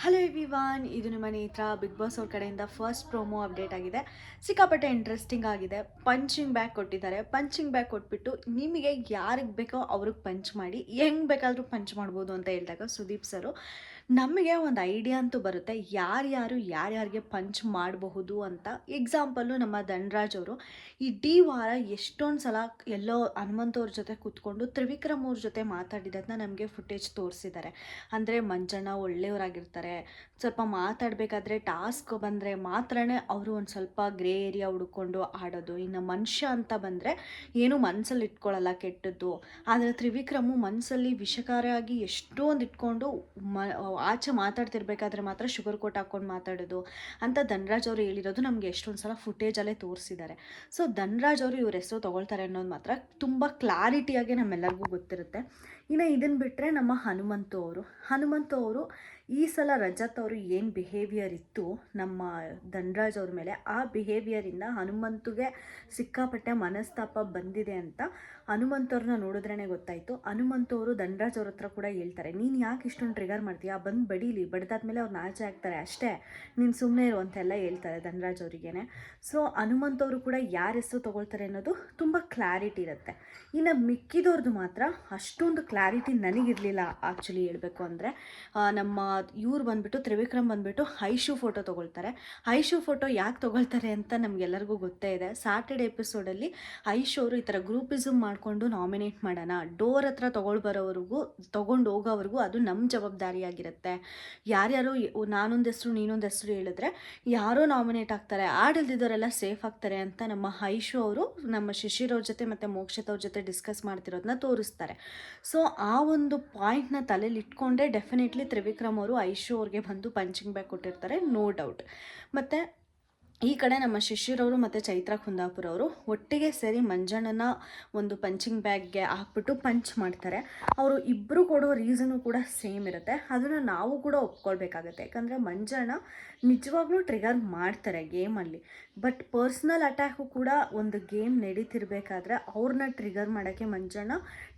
Hello everyone, ಇದು ನಿಮ್ಮ ನೇತ್ರ. ಬಿಗ್ ಬಾಸ್ ಅವ್ರ ಕಡೆಯಿಂದ ಫಸ್ಟ್ ಪ್ರೋಮೋ ಅಪ್ಡೇಟ್ ಆಗಿದೆ. ಸಿಕ್ಕಾಪಟ್ಟೆ ಇಂಟ್ರೆಸ್ಟಿಂಗ್ ಆಗಿದೆ. ಪಂಚಿಂಗ್ ಬ್ಯಾಗ್ ಕೊಟ್ಟಿದ್ದಾರೆ. ಪಂಚಿಂಗ್ ಬ್ಯಾಗ್ ಕೊಟ್ಬಿಟ್ಟು ನಿಮಗೆ ಯಾರಿಗೆ ಬೇಕೋ ಅವ್ರಿಗೆ ಪಂಚ್ ಮಾಡಿ, ಹೆಂಗೆ ಬೇಕಾದರೂ ಪಂಚ್ ಮಾಡ್ಬೋದು ಅಂತ ಹೇಳಿದಾಗ ಸುದೀಪ್ ಸರು ನಮಗೆ ಒಂದು ಐಡಿಯಾ ಅಂತೂ ಬರುತ್ತೆ, ಯಾರ್ಯಾರಿಗೆ ಪಂಚ್ ಮಾಡಬಹುದು ಅಂತ. ಎಕ್ಸಾಂಪಲ್ಲು ನಮ್ಮ ಧನ್ರಾಜ್ ಅವರು ಇಡೀ ವಾರ ಎಷ್ಟೊಂದು ಸಲ ಎಲ್ಲೋ ಹನುಮಂತವ್ರ ಜೊತೆ ಕೂತ್ಕೊಂಡು ತ್ರಿವಿಕ್ರಮ್ ಅವ್ರ ಜೊತೆ ಮಾತಾಡಿರೋದನ್ನ ನಮಗೆ ಫುಟೇಜ್ ತೋರಿಸಿದ್ದಾರೆ. ಅಂದರೆ ಮಂಜಣ್ಣ ಒಳ್ಳೆಯವರಾಗಿರ್ತಾರೆ, ಸ್ವಲ್ಪ ಮಾತಾಡಬೇಕಾದ್ರೆ ಟಾಸ್ಕ್ ಬಂದರೆ ಮಾತ್ರನೇ ಅವರು ಒಂದು ಸ್ವಲ್ಪ ಗ್ರೇ ಏರಿಯಾ ಹುಡ್ಕೊಂಡು ಆಡೋದು. ಇನ್ನು ಮನುಷ್ಯ ಅಂತ ಬಂದರೆ ಏನು ಮನಸ್ಸಲ್ಲಿ ಇಟ್ಕೊಳ್ಳಲ್ಲ ಕೆಟ್ಟದ್ದು. ಆದರೆ ತ್ರಿವಿಕ್ರಮು ಮನಸ್ಸಲ್ಲಿ ವಿಷಕಾರಿಯಾಗಿ ಎಷ್ಟೊಂದು ಇಟ್ಕೊಂಡು ಆಚೆ ಮಾತಾಡ್ತಿರ್ಬೇಕಾದ್ರೆ ಮಾತ್ರ ಶುಗರ್ ಕೋಟ್ ಹಾಕ್ಕೊಂಡು ಮಾತಾಡೋದು ಅಂತ ಧನ್ರಾಜ್ ಅವರು ಹೇಳಿರೋದು ನಮಗೆ ಎಷ್ಟೊಂದು ಸಲ ಫುಟೇಜಲ್ಲೇ ತೋರಿಸಿದ್ದಾರೆ. ಸೊ ಧನ್ರಾಜ್ ಅವರು ಇವ್ರ ಹೆಸರು ತೊಗೊಳ್ತಾರೆ ಅನ್ನೋದು ಮಾತ್ರ ತುಂಬ ಕ್ಲಾರಿಟಿಯಾಗಿ ನಮ್ಮೆಲ್ಲರಿಗೂ ಗೊತ್ತಿರುತ್ತೆ. ಇನ್ನು ಇದನ್ನು ಬಿಟ್ಟರೆ ನಮ್ಮ ಹನುಮಂತು ಅವರು ಈ ಸಲ ರಜತ್ ಅವರು ಏನು ಬಿಹೇವಿಯರ್ ಇತ್ತು ನಮ್ಮ ಧನ್ರಾಜ್ ಅವ್ರ ಮೇಲೆ, ಆ ಬಿಹೇವಿಯರಿಂದ ಹನುಮಂತುಗೆ ಸಿಕ್ಕಾಪಟ್ಟೆ ಮನಸ್ತಾಪ ಬಂದಿದೆ ಅಂತ ಹನುಮಂತವ್ರನ್ನ ನೋಡಿದ್ರೇ ಗೊತ್ತಾಯಿತು. ಹನುಮಂತವರು ಧನ್ರಾಜ್ ಅವ್ರ ಹತ್ರ ಕೂಡ ಹೇಳ್ತಾರೆ, ನೀನು ಯಾಕೆ ಇಷ್ಟೊಂದು ಟ್ರಿಗರ್ ಮಾಡ್ತೀಯಾ, ಬಂದು ಬಡೀಲಿ, ಬಡ್ದಾದ್ಮೇಲೆ ಅವ್ರು ನಾಚೆ ಆಗ್ತಾರೆ ಅಷ್ಟೇ, ನೀನು ಸುಮ್ಮನೆ ಇರು ಅಂತೆಲ್ಲ ಹೇಳ್ತಾರೆ ಧನ್ರಾಜ್ ಅವರಿಗೇನೆ. ಸೊ ಹನುಮಂತವರು ಕೂಡ ಯಾರ ಹೆಸರು ತೊಗೊಳ್ತಾರೆ ಅನ್ನೋದು ತುಂಬ ಕ್ಲಾರಿಟಿ ಇರುತ್ತೆ. ಇನ್ನು ಮಿಕ್ಕಿದವ್ರದ್ದು ಮಾತ್ರ ಅಷ್ಟೊಂದು ಕ್ಲಾರಿಟಿ ನನಗಿರಲಿಲ್ಲ ಆ್ಯಕ್ಚುಲಿ ಹೇಳಬೇಕು ಅಂದರೆ. ನಮ್ಮ ಇವ್ರು ಬಂದುಬಿಟ್ಟು ತ್ರಿವಿಕ್ರಮ್ ಬಂದುಬಿಟ್ಟು ಐಶು ಫೋಟೋ ತೊಗೊಳ್ತಾರೆ. ಐಶು ಫೋಟೋ ಯಾಕೆ ತೊಗೊಳ್ತಾರೆ ಅಂತ ನಮಗೆಲ್ಲರಿಗೂ ಗೊತ್ತೇ ಇದೆ. ಸ್ಯಾಟರ್ಡೆ ಎಪಿಸೋಡಲ್ಲಿ ಐಶು ಅವರು ಈ ಥರ ಗ್ರೂಪಿಸಮ್ ಮಾಡಿಕೊಂಡು ನಾಮಿನೇಟ್ ಮಾಡೋಣ, ಡೋರ್ ಹತ್ರ ತೊಗೊಂಡು ಹೋಗೋವರೆಗೂ ಅದು ನಮ್ಮ ಜವಾಬ್ದಾರಿಯಾಗಿರುತ್ತೆ. ಯಾರ್ಯಾರು ನಾನೊಂದು ಹೆಸರು ನೀನೊಂದು ಹೆಸರು ಹೇಳಿದ್ರೆ ಯಾರೋ ನಾಮಿನೇಟ್ ಆಗ್ತಾರೆ, ಆಡಿಲ್ದಿದ್ದವರೆಲ್ಲ ಸೇಫ್ ಆಗ್ತಾರೆ ಅಂತ ನಮ್ಮ ಐಶು ಅವರು ನಮ್ಮ ಶಿಶಿರ್ ಅವ್ರ ಜೊತೆ ಮತ್ತು ಮೋಕ್ಷಿತ್ ಅವ್ರ ಜೊತೆ ಡಿಸ್ಕಸ್ ಮಾಡ್ತಿರೋದನ್ನ ತೋರಿಸ್ತಾರೆ. ಸೊ ಆ ಒಂದು ಪಾಯಿಂಟ್ನ ತಲೆಯಲ್ಲಿ ಇಟ್ಕೊಂಡೇ ಡೆಫಿನೆಟ್ಲಿ ತ್ರಿವಿಕ್ರಮ್ ಅವರು ಐಶು ಅವ್ರಿಗೆ ಬಂದು ಪಂಚಿಂಗ್ ಬ್ಯಾಗ್ ಕೊಟ್ಟಿರ್ತಾರೆ, ನೋ ಡೌಟ್. ಮತ್ತು ಈ ಕಡೆ ನಮ್ಮ ಶಿಶಿರವರು ಮತ್ತು ಚೈತ್ರ ಕುಂದಾಪುರ ಅವರು ಒಟ್ಟಿಗೆ ಸೇರಿ ಮಂಜಣ್ಣನ ಒಂದು ಪಂಚಿಂಗ್ ಬ್ಯಾಗ್ಗೆ ಹಾಕ್ಬಿಟ್ಟು ಪಂಚ್ ಮಾಡ್ತಾರೆ. ಅವರು ಇಬ್ಬರು ಕೊಡೋ ರೀಸನು ಕೂಡ ಸೇಮ್ ಇರುತ್ತೆ. ಅದನ್ನು ನಾವು ಕೂಡ ಒಪ್ಕೊಳ್ಬೇಕಾಗತ್ತೆ. ಯಾಕಂದರೆ ಮಂಜಣ್ಣ ನಿಜವಾಗ್ಲೂ ಟ್ರಿಗರ್ ಮಾಡ್ತಾರೆ ಗೇಮಲ್ಲಿ. ಬಟ್ ಪರ್ಸ್ನಲ್ ಅಟ್ಯಾಕು ಕೂಡ ಒಂದು ಗೇಮ್ ನಡೀತಿರ್ಬೇಕಾದ್ರೆ ಅವ್ರನ್ನ ಟ್ರಿಗರ್ ಮಾಡೋಕ್ಕೆ ಮಂಜಣ್ಣ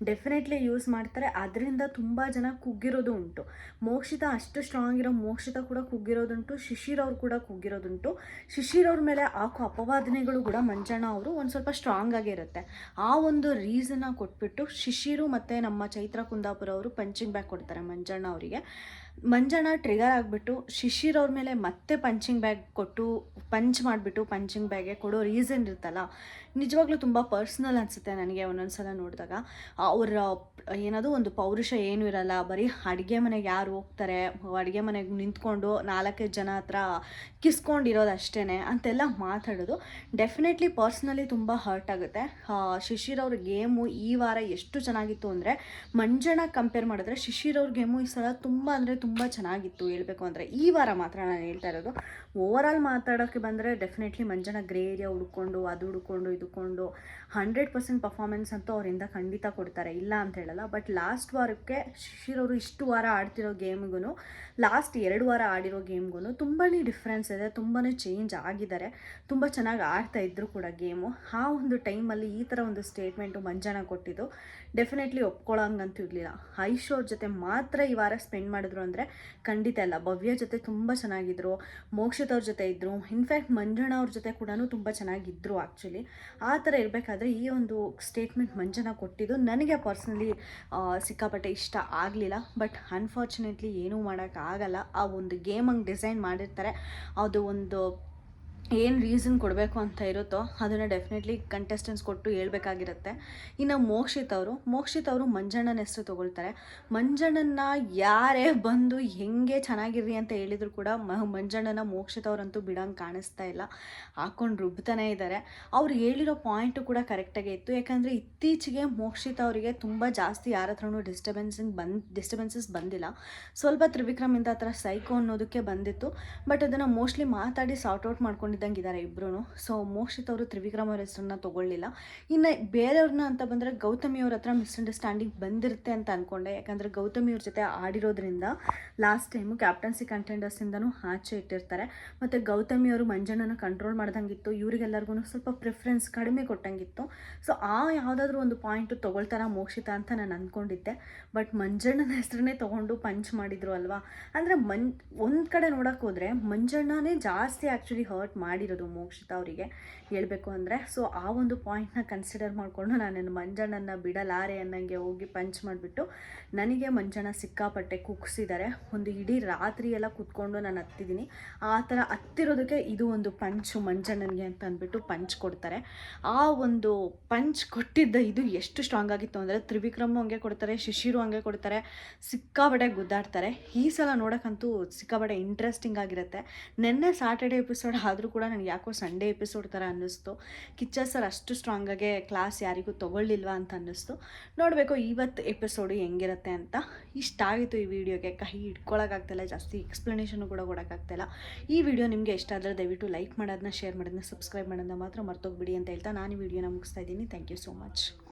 ಡೆಫಿನೆಟ್ಲಿ ಯೂಸ್ ಮಾಡ್ತಾರೆ. ಅದರಿಂದ ತುಂಬ ಜನ ಕುಗ್ಗಿರೋದು ಉಂಟು. ಮೋಕ್ಷಿತ ಅಷ್ಟು ಸ್ಟ್ರಾಂಗ್ ಇರೋ ಮೋಕ್ಷಿತ ಕೂಡ ಕುಗ್ಗಿರೋದುಂಟು, ಶಿಶಿರ್ ಅವ್ರು ಕೂಡ ಕುಗ್ಗಿರೋದುಂಟು. ಶಿಶಿರ್ ಅವ್ರ ಮೇಲೆ ಹಾಕೋ ಅಪವಾದನೆಗಳು ಕೂಡ ಮಂಜಣ್ಣ ಅವರು ಒಂದು ಸ್ವಲ್ಪ ಸ್ಟ್ರಾಂಗ್ ಆಗಿರುತ್ತೆ. ಆ ಒಂದು ರೀಸನ್ನ ಕೊಟ್ಬಿಟ್ಟು ಶಿಶಿರು ಮತ್ತು ನಮ್ಮ ಚೈತ್ರ ಕುಂದಾಪುರ ಅವರು ಪಂಚಿಂಗ್ ಬ್ಯಾಗ್ ಕೊಡ್ತಾರೆ ಮಂಜಣ್ಣ ಅವರಿಗೆ. ಮಂಜಣ್ಣ ಟ್ರಿಗರ್ ಆಗಿಬಿಟ್ಟು ಶಿಶಿರ್ ಅವ್ರ ಮೇಲೆ ಮತ್ತೆ ಪಂಚಿಂಗ್ ಬ್ಯಾಗ್ ಕೊಟ್ಟು ಪಂಚ್ ಮಾಡಿಬಿಟ್ಟು ಪಂಚಿಂಗ್ ಬ್ಯಾಗೆ ಕೊಡೋ ರೀಸನ್ ಇರುತ್ತಲ್ಲ, ನಿಜವಾಗ್ಲೂ ತುಂಬ ಪರ್ಸ್ನಲ್ ಅನಿಸುತ್ತೆ ನನಗೆ ಒಂದೊಂದು ಸಲ ನೋಡಿದಾಗ. ಅವರ ಏನದು ಒಂದು ಪೌರುಷ ಏನೂ ಇರಲ್ಲ, ಬರೀ ಅಡುಗೆ ಮನೆಗೆ ಯಾರು ಹೋಗ್ತಾರೆ, ಅಡುಗೆ ಮನೆಗೆ ನಿಂತ್ಕೊಂಡು 4-5 ಜನ ಹತ್ರ ಕಿಸ್ಕೊಂಡಿರೋದು ಅಷ್ಟೇ ಅಂತೆಲ್ಲ ಮಾತಾಡೋದು ಡೆಫಿನೆಟ್ಲಿ ಪರ್ಸ್ನಲಿ ತುಂಬ ಹರ್ಟ್ ಆಗುತ್ತೆ. ಶಿಶಿರ್ ಅವ್ರ ಗೇಮು ಈ ವಾರ ಎಷ್ಟು ಚೆನ್ನಾಗಿತ್ತು ಅಂದರೆ ಮಂಜಣ್ಣ ಕಂಪೇರ್ ಮಾಡಿದ್ರೆ ಶಿಶಿರ್ ಅವ್ರ ಗೇಮು ಈ ಸಲ ತುಂಬ ಅಂದರೆ ತುಂಬ ಚೆನ್ನಾಗಿತ್ತು ಹೇಳಬೇಕು ಅಂದರೆ. ಈ ವಾರ ಮಾತ್ರ ನಾನು ಹೇಳ್ತಾ ಇರೋದು. ಓವರಾಲ್ ಮಾತಾಡೋಕ್ಕೆ ಬಂದರೆ ಡೆಫಿನೆಟ್ಲಿ ಮಂಜಣ್ಣ ಗ್ರೇ ಏರಿಯಾ ಹುಡ್ಕೊಂಡು ಅದು ಹುಡ್ಕೊಂಡು ಇದುಕೊಂಡು 100% ಪರ್ಫಾರ್ಮೆನ್ಸ್ ಅಂತೂ ಅವರಿಂದ ಖಂಡಿತ ಕೊಡ್ತಾರೆ, ಇಲ್ಲ ಅಂತ ಹೇಳಲ್ಲ. ಬಟ್ ಲಾಸ್ಟ್ ವಾರಕ್ಕೆ ಶಿಶಿರ್ ಅವರು ಇಷ್ಟು ವಾರ ಆಡ್ತಿರೋ ಗೇಮ್ಗೂ ಲಾಸ್ಟ್ 2 ವಾರ ಆಡಿರೋ ಗೇಮ್ಗೂ ತುಂಬಾ ಡಿಫ್ರೆನ್ಸ್ ಇದೆ, ತುಂಬಾ ಚೇಂಜ್ ಆಗಿದ್ದಾರೆ. ತುಂಬ ಚೆನ್ನಾಗಿ ಆಡ್ತಾ ಇದ್ರು ಕೂಡ ಗೇಮು. ಆ ಒಂದು ಟೈಮಲ್ಲಿ ಈ ಥರ ಒಂದು ಸ್ಟೇಟ್ಮೆಂಟು ಮಂಜಣ್ಣ ಕೊಟ್ಟಿದ್ದು ಡೆಫಿನೆಟ್ಲಿ ಒಪ್ಕೊಳ್ಳೋಂಗಂತೂ ಇರಲಿಲ್ಲ. ಐಶು ಅವ್ರ ಜೊತೆ ಮಾತ್ರ ಈ ವಾರ ಸ್ಪೆಂಡ್ ಮಾಡಿದ್ರು ಅಂದರೆ ಖಂಡಿತ ಅಲ್ಲ. ಭವ್ಯ ಜೊತೆ ತುಂಬ ಚೆನ್ನಾಗಿದ್ರು, ಮೋಕ್ಷಿತ್ ಅವ್ರ ಜೊತೆ ಇದ್ದರು, ಇನ್ಫ್ಯಾಕ್ಟ್ ಮಂಜಣ್ಣ ಅವ್ರ ಜೊತೆ ಕೂಡ ತುಂಬ ಚೆನ್ನಾಗಿದ್ದರು ಆ್ಯಕ್ಚುಲಿ. ಆ ಥರ ಇರಬೇಕಾದ್ರೆ ಈ ಒಂದು ಸ್ಟೇಟ್ಮೆಂಟ್ ಮಂಜಣ್ಣ ಕೊಟ್ಟಿದ್ದು ನನಗೆ ಪರ್ಸ್ನಲಿ ಸಿಕ್ಕಾಪಟ್ಟೆ ಇಷ್ಟ ಆಗಲಿಲ್ಲ. ಬಟ್ ಅನ್ಫಾರ್ಚುನೇಟ್ಲಿ ಏನೂ ಮಾಡೋಕ್ಕಾಗಲ್ಲ. ಆ ಒಂದು ಗೇಮ್ ಹಂಗೆ ಡಿಸೈನ್ ಮಾಡಿರ್ತಾರೆ, ಅದು ಒಂದು ಏನು ರೀಸನ್ ಕೊಡಬೇಕು ಅಂತ ಇರುತ್ತೋ ಅದನ್ನು ಡೆಫಿನೆಟ್ಲಿ ಕಂಟೆಸ್ಟೆಂಟ್ಸ್ ಕೊಟ್ಟು ಹೇಳ್ಬೇಕಾಗಿರುತ್ತೆ. ಇನ್ನು ಮೋಕ್ಷಿತ್ ಅವರು ಮಂಜಣ್ಣನ ಹೆಸರು ತೊಗೊಳ್ತಾರೆ. ಮಂಜಣ್ಣನ ಯಾರೇ ಬಂದು ಹೆಂಗೆ ಚೆನ್ನಾಗಿರ್ರಿ ಅಂತ ಹೇಳಿದ್ರು ಕೂಡ ಮಂಜಣ್ಣನ ಮೋಕ್ಷಿತ್ ಅವರಂತೂ ಬಿಡೋಂಗೆ ಕಾಣಿಸ್ತಾ ಇಲ್ಲ, ಹಾಕ್ಕೊಂಡು ರುಬ್ತಾನೇ ಇದ್ದಾರೆ. ಅವ್ರು ಹೇಳಿರೋ ಪಾಯಿಂಟು ಕೂಡ ಕರೆಕ್ಟಾಗೇ ಇತ್ತು. ಯಾಕಂದರೆ ಇತ್ತೀಚೆಗೆ ಮೋಕ್ಷಿತ್ ಅವರಿಗೆ ತುಂಬ ಜಾಸ್ತಿ ಯಾರ ಹತ್ರನೂ ಡಿಸ್ಟರ್ಬೆನ್ಸಸ್ ಬಂದಿಲ್ಲ. ಸ್ವಲ್ಪ ತ್ರಿವಿಕ್ರಮಿಂದ ಆ ಥರ ಸೈಕೋ ಅನ್ನೋದಕ್ಕೆ ಬಂದಿತ್ತು. ಬಟ್ ಅದನ್ನು ಮೋಸ್ಟ್ಲಿ ಮಾತಾಡಿ ಸಾರ್ಟ್ ಔಟ್ ಮಾಡ್ಕೊಂಡಿದ್ದಾರೆ ಇದ್ದಂಗಿದ್ದಾರೆ ಇಬ್ಬರೂ. ಸೊ ಮೋಕ್ಷಿತ್ ಅವರು ತ್ರಿವಿಕ್ರಮ್ ಅವ್ರ ಹೆಸರನ್ನ ತೊಗೊಳ್ಳಿಲ್ಲ. ಇನ್ನು ಬೇರೆಯವ್ರನ್ನ ಅಂತ ಬಂದರೆ ಗೌತಮಿ ಅವ್ರ ಹತ್ರ ಮಿಸ್ಅಂಡರ್ಸ್ಟ್ಯಾಂಡಿಂಗ್ ಬಂದಿರುತ್ತೆ ಅಂತ ಅಂದ್ಕೊಂಡೆ. ಯಾಕಂದರೆ ಗೌತಮಿ ಅವ್ರ ಜೊತೆ ಆಡಿರೋದ್ರಿಂದ ಲಾಸ್ಟ್ ಟೈಮು ಕ್ಯಾಪ್ಟನ್ಸಿ ಕಂಟೆಂಡರ್ಸಿಂದನೂ ಆಚೆ ಇಟ್ಟಿರ್ತಾರೆ. ಮತ್ತು ಗೌತಮಿ ಅವರು ಮಂಜಣ್ಣನ ಕಂಟ್ರೋಲ್ ಮಾಡ್ದಂಗಿತ್ತು, ಇವರಿಗೆಲ್ಲರಿಗೂ ಸ್ವಲ್ಪ ಪ್ರಿಫರೆನ್ಸ್ ಕಡಿಮೆ ಕೊಟ್ಟಂಗಿತ್ತು. ಸೊ ಯಾವುದಾದ್ರೂ ಒಂದು ಪಾಯಿಂಟು ತೊಗೊಳ್ತಾರ ಮೋಕ್ಷಿತ ಅಂತ ನಾನು ಅಂದ್ಕೊಂಡಿದ್ದೆ. ಬಟ್ ಮಂಜಣ್ಣನ ಹೆಸರನ್ನೇ ತೊಗೊಂಡು ಪಂಚ್ ಮಾಡಿದರು ಅಲ್ವಾ. ಅಂದರೆ ಒಂದು ಕಡೆ ನೋಡೋಕೆ ಹೋದರೆ ಮಂಜಣ್ಣನೇ ಜಾಸ್ತಿ ಆ್ಯಕ್ಚುಲಿ ಹರ್ಟ್ ಮಾಡಿರೋದು ಮೋಕ್ಷಿತ ಅವರಿಗೆ ಹೇಳಬೇಕು ಅಂದರೆ. ಸೊ ಆ ಒಂದು ಪಾಯಿಂಟ್ನ ಕನ್ಸಿಡರ್ ಮಾಡಿಕೊಂಡು ನಾನು ಮಂಜಣ್ಣನ ಬಿಡಲಾರೆ ಅನ್ನಂಗೆ ಹೋಗಿ ಪಂಚ್ ಮಾಡಿಬಿಟ್ಟು ನನಗೆ ಮಂಜಣ್ಣ ಸಿಕ್ಕಾಪಟ್ಟೆ ಕುಗ್ಸಿದ್ದಾರೆ. ಒಂದು ಇಡೀ ರಾತ್ರಿ ಎಲ್ಲ ಕೂತ್ಕೊಂಡು ನಾನು ಹತ್ತಿದ್ದೀನಿ. ಆ ಥರ ಹತ್ತಿರೋದಕ್ಕೆ ಇದು ಒಂದು ಪಂಚು ಮಂಜಣ್ಣನಿಗೆ ಅಂತ ಅಂದ್ಬಿಟ್ಟು ಪಂಚ್ ಕೊಡ್ತಾರೆ. ಆ ಒಂದು ಪಂಚ್ ಕೊಟ್ಟಿದ್ದ ಇದು ಎಷ್ಟು ಸ್ಟ್ರಾಂಗ್ ಆಗಿತ್ತು ಅಂದರೆ ತ್ರಿವಿಕ್ರಮ್ ಹಂಗೆ ಕೊಡ್ತಾರೆ, ಶಿಶಿರು ಹಂಗೆ ಕೊಡ್ತಾರೆ, ಸಿಕ್ಕಾಪಟ್ಟೆ ಗುದ್ದಾಡ್ತಾರೆ. ಈ ಸಲ ನೋಡೋಕ್ಕಂತೂ ಸಿಕ್ಕಾಪಟ್ಟೆ ಇಂಟ್ರೆಸ್ಟಿಂಗ್ ಆಗಿರುತ್ತೆ. ನಿನ್ನೆ ಸ್ಯಾಟರ್ಡೆ ಎಪಿಸೋಡ್ ಆದರೂ ಕೂಡ ನನಗೆ ಯಾಕೋ ಸಂಡೇ ಎಪಿಸೋಡ್ ಥರ ಅನ್ನಿಸ್ತು. ಕಿಚ್ಚ ಸರ್ ಅಷ್ಟು ಸ್ಟ್ರಾಂಗಾಗೆ ಕ್ಲಾಸ್ ಯಾರಿಗೂ ತೊಗೊಳ್ಳಿಲ್ವಾ ಅಂತ ಅನ್ನಿಸ್ತು. ನೋಡಬೇಕು ಇವತ್ತು ಎಪಿಸೋಡು ಹೆಂಗಿರುತ್ತೆ ಅಂತ. ಇಷ್ಟ ಆಗಿತ್ತು ಈ ವಿಡಿಯೋಗೆ, ಕೈ ಇಟ್ಕೊಳ್ಳೋಕ್ಕಾಗ್ತಿಲ್ಲ, ಜಾಸ್ತಿ ಎಕ್ಸ್ಪ್ಲನೇಷನು ಕೂಡ ಕೊಡೋಕ್ಕಾಗ್ತಿಲ್ಲ. ಈ ವಿಡಿಯೋ ನಿಮಗೆ ಇಷ್ಟ ಆದರೆ ದಯವಿಟ್ಟು ಲೈಕ್ ಮಾಡೋದನ್ನ, ಶೇರ್ ಮಾಡೋದನ್ನ, ಸಬ್ಸ್ಕ್ರೈಬ್ ಮಾಡೋದನ್ನ ಮಾತ್ರ ಮರ್ತೋಗ್ಬಿಡಿ ಅಂತ ಹೇಳ್ತಾ ನಾನು ಈ ವಿಡಿಯೋನ ಮುಗಿಸ್ತಾ ಇದ್ದೀನಿ. Thank you so much.